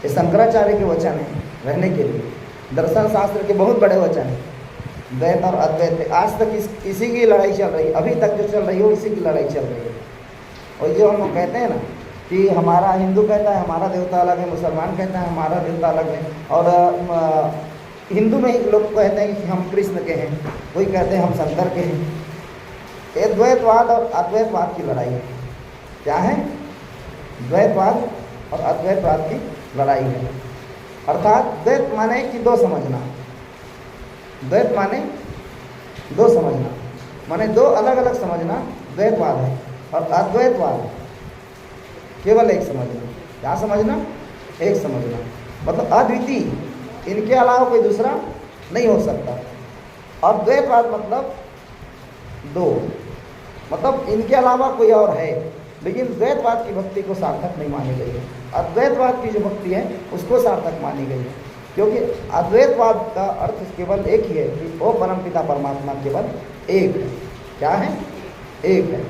ये शंकराचार्य के वचन हैं रहने के लिए। दर्शन शास्त्र के बहुत बड़े वचन हैं, द्वैत और अद्वैत। आज तक इसी की लड़ाई चल रही है, अभी तक जो चल रही है इसी की लड़ाई चल रही है। और जो हम लोग कहते हैं ना कि हमारा हिंदू कहता है हमारा देवता अलग है, मुसलमान कहता है हमारा देवता अलग है, और हिंदू में ही लोग कहते हैं कि हम कृष्ण के हैं, कोई कहते हैं हम शंकर के हैं। ये द्वैतवाद और अद्वैतवाद की लड़ाई है। क्या है? द्वैतवाद और अद्वैतवाद की लड़ाई है। अर्थात द्वैत माने कि दो समझना, द्वैत माने दो समझना, माने दो अलग अलग समझना द्वैतवाद है। और अद्वैतवाद केवल एक समझना। क्या समझना? एक समझना, मतलब अद्वितीय, इनके अलावा कोई दूसरा नहीं हो सकता। और द्वैतवाद मतलब दो, मतलब इनके अलावा कोई और है, लेकिन द्वैतवाद की भक्ति को सार्थक नहीं मानी गई है। अद्वैतवाद की जो भक्ति है उसको सार्थक मानी गई है, क्योंकि अद्वैतवाद का अर्थ केवल एक ही है कि वो परमपिता परमात्मा केवल एक है। क्या है? एक है।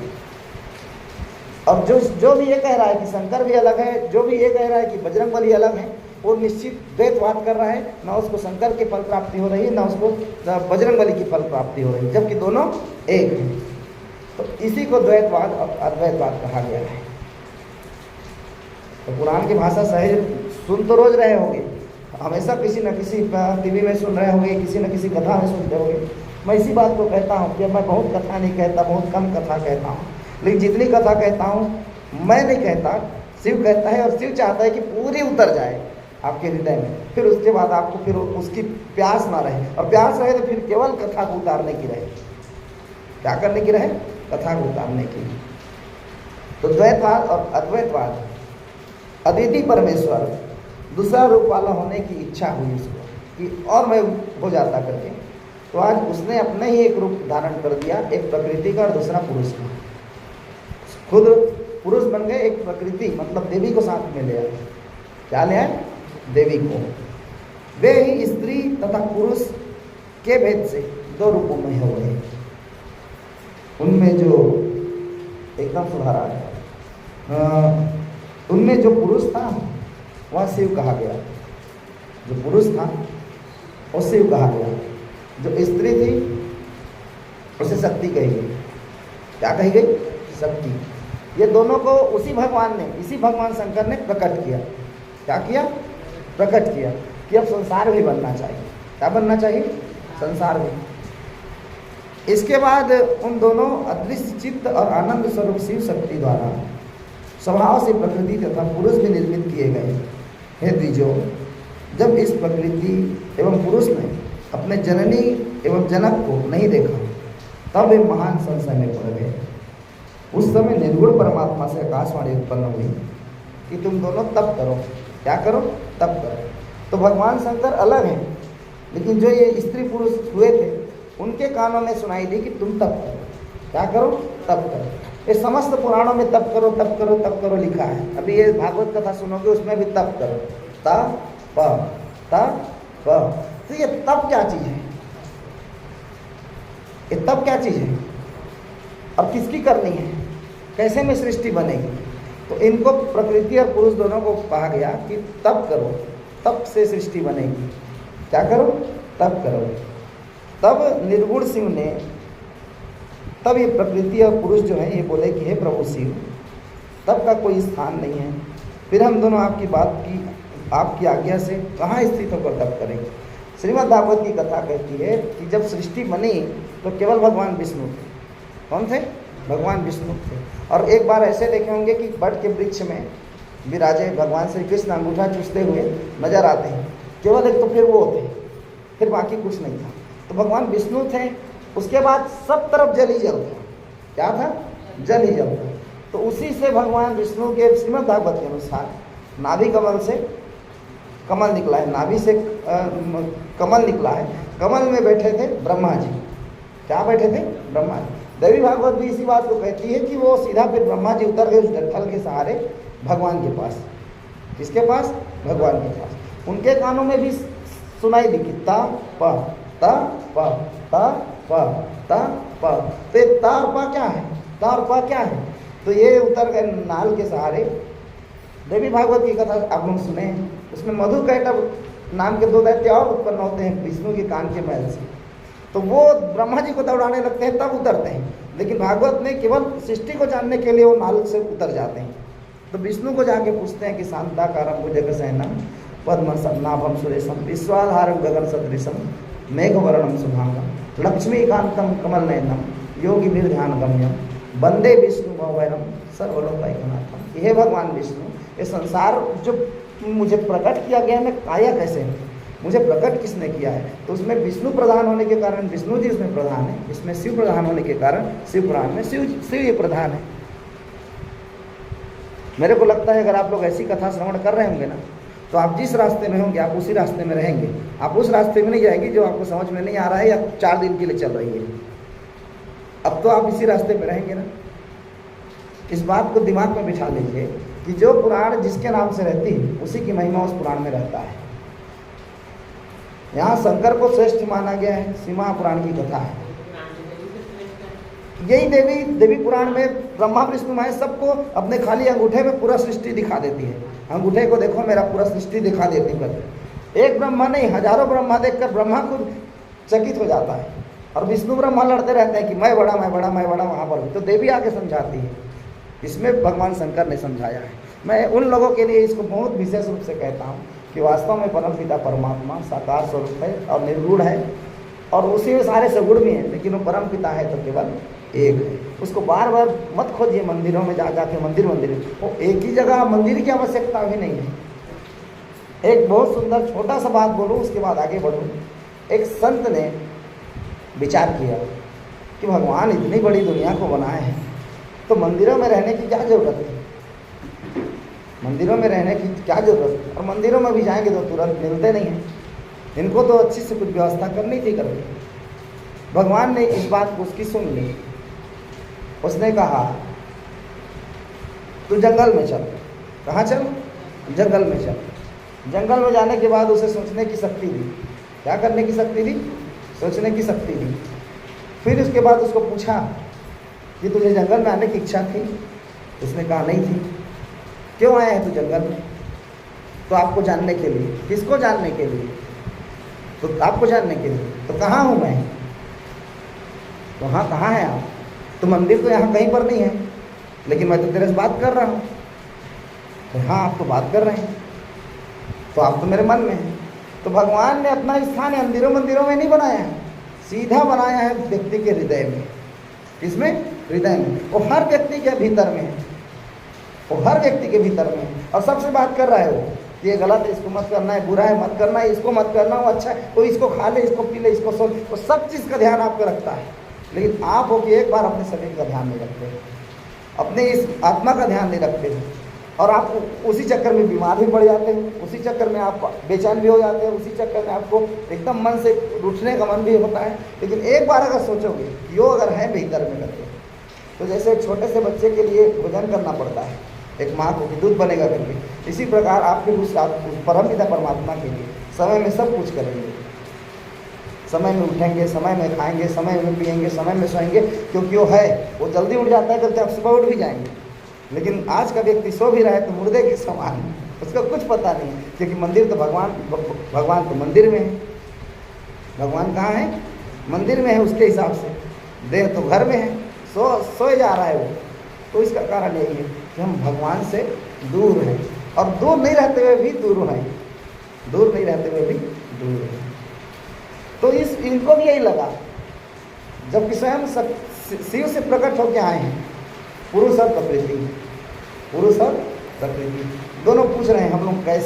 और जो भी ये कह रहा है कि शंकर भी अलग है, जो भी ये कह रहा है कि बजरंगबली अलग है, वो निश्चित द्वैतवाद कर रहा है। ना उसको शंकर की फल प्राप्ति हो रही है, ना उसको बजरंगबली की फल प्राप्ति हो रही है, जबकि दोनों एक हैं। तो इसी को द्वैतवाद और अद्वैतवाद कहा गया है। तो पुराण की भाषा सहज सुन तो रोज रहे होंगे, हमेशा किसी न किसी टीवी में सुन रहे होंगे, किसी न किसी कथा में सुनते होंगे। मैं इसी बात को कहता हूँ कि मैं बहुत कथा नहीं कहता, बहुत कम कथा कहता हूँ, लेकिन जितनी कथा कहता हूँ मैं नहीं कहता, शिव कहता है। और शिव चाहता है कि पूरी उतर जाए आपके हृदय में, फिर उसके बाद आपको फिर उसकी प्यास ना रहे, और प्यास रहे तो फिर केवल कथा को उतारने की रहे। क्या करने की रहे? कथा को उतारने की। तो द्वैतवाद और अद्वैतवाद, अद्वितीय परमेश्वर दूसरा रूप वाला होने की इच्छा हुई उसको कि और मैं हो जाता करके, तो आज उसने अपने ही एक रूप धारण कर दिया, एक प्रकृति का और दूसरा पुरुष का। खुद पुरुष बन गए, एक प्रकृति मतलब देवी को साथ में ले आए। क्या ले आए? देवी को। वे ही स्त्री तथा पुरुष के भेद से दो रूपों में हो गए। उनमें जो एकदम सुधार आ गया, उनमें जो पुरुष था वह शिव कहा गया, जो पुरुष था वो शिव कहा गया, जो स्त्री थी उसे शक्ति कही गई। क्या कही गई? शक्ति। ये दोनों को उसी भगवान ने, इसी भगवान शंकर ने प्रकट किया। क्या किया? प्रकट किया कि अब संसार भी बनना चाहिए। क्या बनना चाहिए? संसार भी। इसके बाद उन दोनों अदृश्य चित्त और आनंद स्वरूप शिव शक्ति द्वारा स्वभाव से प्रकृति तथा पुरुष भी निर्मित किए गए। हे द्विजो, जब इस प्रकृति एवं पुरुष ने अपने जननी एवं जनक को नहीं देखा, तब वे महान संशय में पड़ गए। उस समय निर्गुण परमात्मा से आकाशवाणी उत्पन्न हुई कि तुम दोनों तप करो। क्या करो? तप करो। तो भगवान शंकर अलग हैं, लेकिन जो ये स्त्री पुरुष हुए थे उनके कानों में सुनाई दी कि तुम तप करो। क्या करो? तप करो। ये समस्त पुराणों में तप करो तप करो तप करो लिखा है। अभी ये भागवत कथा सुनोगे उसमें भी तप करो, तप तप तप। तो ये तप क्या चीज़ है? ये तप क्या चीज़ है और किसकी करनी है? कैसे में सृष्टि बनेगी? तो इनको प्रकृति और पुरुष दोनों को कहा गया कि तप करो, तप से सृष्टि बनेगी। क्या करो? तप करो। तब निर्गुण शिव ने, तब ये प्रकृति और पुरुष जो है ये बोले कि हे प्रभु शिव, तब का कोई स्थान नहीं है, फिर हम दोनों आपकी बात की, आपकी आज्ञा से कहाँ स्थित होकर तप करेंगे। श्रीमद् भागवत की कथा कहती है कि जब सृष्टि बनी तो केवल भगवान विष्णु थे। कौन थे? भगवान विष्णु थे। और एक बार ऐसे देखे होंगे कि वट के वृक्ष में विराजे भगवान श्री कृष्ण अंगूठा चूसते हुए नजर आते हैं। केवल एक तो फिर वो थे, फिर बाकी कुछ नहीं था। तो भगवान विष्णु थे। उसके बाद सब तरफ जल ही जल था। क्या था? जल ही जल था। तो उसी से भगवान विष्णु के श्रीमद् भागवत के अनुसार नाभि कमल से कमल निकला है, नाभि से कमल निकला है। कमल में बैठे थे ब्रह्मा जी। क्या बैठे थे? ब्रह्मा जी। देवी भागवत भी इसी बात को कहती है कि वो सीधा फिर ब्रह्मा जी उतर गए उस डंठल के सहारे भगवान के पास। किसके पास? भगवान के पास। उनके कानों में भी सुनाई दी कि ता प ता प ता प ता प। तो ता और पा क्या है? ता और पा क्या है? तो ये उतर गए नाल के सहारे देवी भागवत की कथा आप लोग सुने हैं, उसमें मधु कैटभ नाम के 2 दैत्य और उत्पन्न होते हैं विष्णु के कान के मैल से। तो वो ब्रह्मा जी को दौड़ाने लगते हैं तब उतरते हैं, लेकिन भागवत में केवल सृष्टि को जानने के लिए वो नाल से उतर जाते हैं। तो विष्णु को जाके पूछते हैं कि शांताकारं भुजगशयनं पद्मनाभं सुरेशं विश्वाधारं गगन सदृशं मेघवर्णं शुभांगं लक्ष्मीकांतं कमलनयनं योगी निर्ध्यान गम्यं वंदे विष्णु भवभयं सर्वलोकैकनाथं। हे भगवान विष्णु, ये संसार जो मुझे प्रकट किया गया, मैं आया कैसे हूँ, मुझे प्रकट किसने किया है? तो उसमें विष्णु प्रधान होने के कारण विष्णु जी उसमें प्रधान है, इसमें शिव प्रधान होने के कारण शिव पुराण में शिव ये प्रधान है। मेरे को लगता है अगर आप लोग ऐसी कथा श्रवण कर रहे होंगे ना, तो आप जिस रास्ते में होंगे आप उसी रास्ते में रहेंगे। आप उस रास्ते में नहीं जाएंगे जो आपको समझ में नहीं आ रहा है या 4 दिन के लिए चल रही है। अब तो आप इसी रास्ते में रहेंगे ना। इस बात को दिमाग में बिठा लीजिए कि जो पुराण जिसके नाम से रहती है उसी की महिमा उस पुराण में रहता है। यहाँ शंकर को श्रेष्ठ माना गया है, सीमा पुराण की कथा है। यही देवी पुराण में ब्रह्मा विष्णु महेश सबको अपने खाली अंगूठे में पूरा सृष्टि दिखा देती है। अंगूठे को देखो, मेरा पूरा सृष्टि दिखा देती है। एक ब्रह्मा नहीं, हजारों ब्रह्मा देखकर ब्रह्मा खुद चकित हो जाता है और विष्णु ब्रह्मा लड़ते रहते हैं कि मैं बड़ा मैं बड़ा मैं बड़ा वहाँ पर भी। तो देवी आके समझाती है। इसमें भगवान शंकर ने समझाया है। मैं उन लोगों के लिए इसको बहुत विशेष रूप से कहता हूँ कि वास्तव में परमपिता परमात्मा साकार स्वरूप है और निर्गुण है, और उसी में सारे सगुण भी हैं, लेकिन वो परमपिता है तो केवल एक है। उसको बार बार मत खोजिए मंदिरों में जा जाके मंदिर वो एक ही जगह मंदिर की आवश्यकता भी नहीं है। एक बहुत सुंदर छोटा सा बात बोलूँ, उसके बाद आगे बढ़ूँ। एक संत ने विचार किया कि भगवान इतनी बड़ी दुनिया को बनाए हैं तो मंदिरों में रहने की क्या ज़रूरत है, मंदिरों में रहने की क्या ज़रूरत है। और मंदिरों में भी जाएंगे तो तुरंत मिलते नहीं हैं, इनको तो अच्छी से कुछ व्यवस्था करनी थी करनी। भगवान ने इस बात को उसकी सुन ली। उसने कहा तू जंगल में चल। कहाँ चल? जंगल में चल। जंगल में जाने के बाद उसे सोचने की शक्ति दी। क्या करने की शक्ति दी? सोचने की शक्ति दी। फिर उसके बाद उसको पूछा कि तुझे जंगल में आने की इच्छा थी? उसने कहा नहीं थी। क्यों आया है तू जंगल में? तो आपको जानने के लिए। किसको जानने के लिए? तो आपको जानने के लिए। तो कहाँ हूँ मैं? तो हाँ, कहाँ है आप? तो मंदिर तो यहाँ कहीं पर नहीं है, लेकिन मैं तो तेरे से बात कर रहा हूँ। तो हाँ, आप तो बात कर रहे हैं, तो आप तो मेरे मन में हैं। तो भगवान ने अपना स्थान मंदिरों में नहीं बनाया है, सीधा बनाया है व्यक्ति के हृदय में। किसमें? हृदय में। वो हर व्यक्ति के भीतर में है, वो हर व्यक्ति के भीतर में है। और सबसे बात कर रहा है वो, ये गलत है, इसको मत करना है, बुरा है मत करना है, इसको मत करना, वो अच्छा है, वो इसको खा ले, इसको पी ले, इसको सो, वो सब चीज़ का ध्यान आपको रखता है। लेकिन आप हो कि एक बार अपने शरीर का ध्यान नहीं रखते, अपने इस आत्मा का ध्यान नहीं रखते, और आप उसी चक्कर में बीमार भी पड़ जाते हैं, उसी चक्कर में आप बेचैन भी हो जाते हैं, उसी चक्कर में आपको एकदम मन से उठने का मन भी होता है। लेकिन एक बार अगर सोचोगे योग अगर है भीतर में करके, तो जैसे एक छोटे से बच्चे के लिए भोजन करना पड़ता है, एक माँ को कि दूध बनेगा करके, इसी प्रकार आपके उस परमपिता परमात्मा के लिए समय में सब कुछ करेंगे। समय में उठेंगे, समय में खाएंगे, समय में पिएंगे, समय में सोएंगे, क्योंकि वो है, वो जल्दी उठ जाता है करके आप सुबह उठ भी जाएंगे। लेकिन आज का व्यक्ति सो भी रहा है तो मुर्दे के समान, उसका कुछ पता नहीं, क्योंकि मंदिर तो भगवान तो मंदिर में है। भगवान कहाँ है? मंदिर में है। उसके हिसाब से देह तो घर में है, सोए जा रहा है वो। तो इसका कारण यही है कि हम भगवान से दूर हैं, और दूर नहीं रहते हुए भी दूर हैं, दूर नहीं रहते हुए भी दूर हैं। तो इनको भी यही लगा, जबकि स्वयं शिव से प्रकट होकर आए हैं। पुरुष और प्रकृति, पुरुष और प्रकृति दोनों पूछ रहे हैं हम लोग कैसे